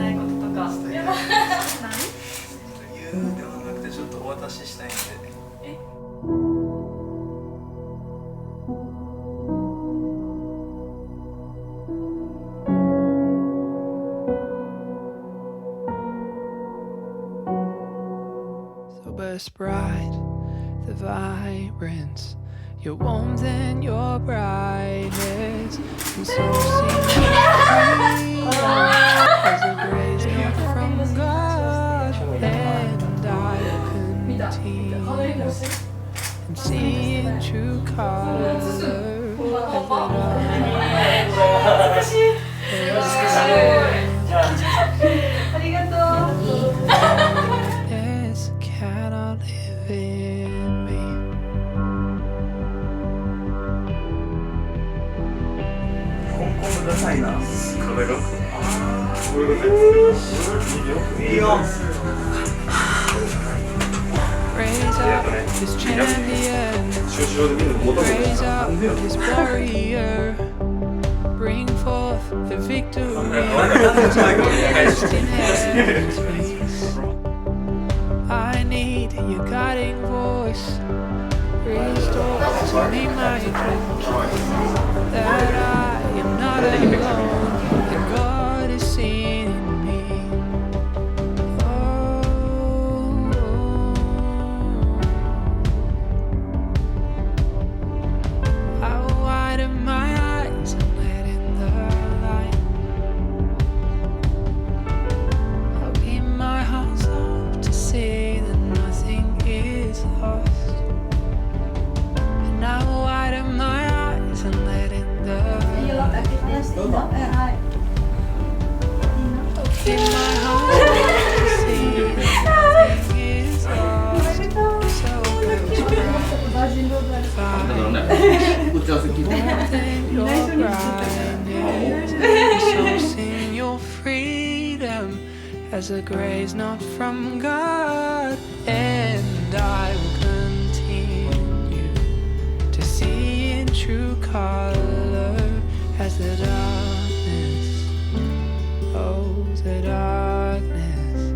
ないこととか。やばい。言うではなくてちょっとお渡ししたいんで。Burst bright, the vibrance, your warmth and your brightness, and so sing freedom as a grace gift from God, and I continue and seeing true color as cannot live in me. コンコンダサいな。これが。いいよ。Raise up this champion, raise up this warrior, bring forth the victory in peace. I need your guiding voice, restore to me my truth, that I am not alone, that God is seeing me. I'll widen my eyes and let in the light. I'll keep my heart soft to see that nothing is lost. And I'll widen my eyes and let in the light. Keep my heart soft to see that nothing is lost. So sing your freedom as a grace not from God, and I will continue to see in true color as the darkness, oh the darkness,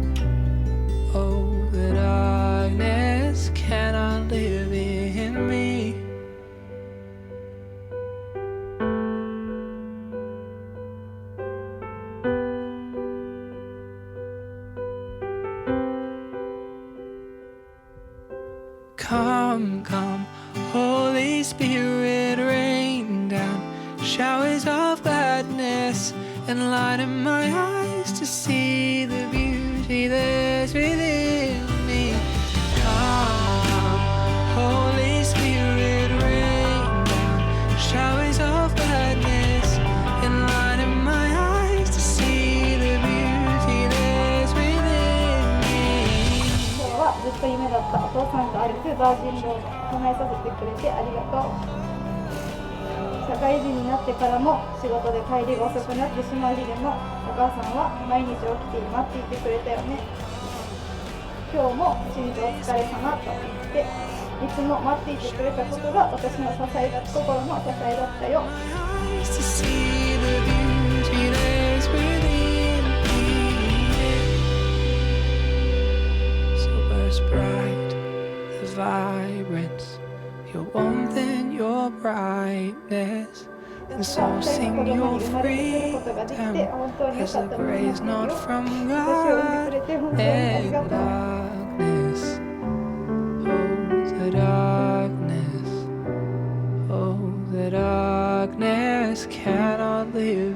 oh the darkness cannot live in me. Come, come, Holy Spirit, rain down showers of gladness and lighten my eyes to see the beauty that's within me. Come, Holy Spirit, rain down showers of gladness and lighten my eyes to see the beauty that's within me. 今日はずっと夢だったお父さんと歩くバージンロード叶えさせてくれてありがとう。社会人になってからも仕事で帰りが遅くなってしまう日でもお母さんは毎日起きて待っていてくれたよね。今日も一日お疲れ様と言っていつも待っていてくれたことが私の支えだ、心の支えだったよ。Vibrance, your warmth and your brightness, and so sing your freedom as a grace not from God, and darkness, oh the darkness, oh the darkness cannot live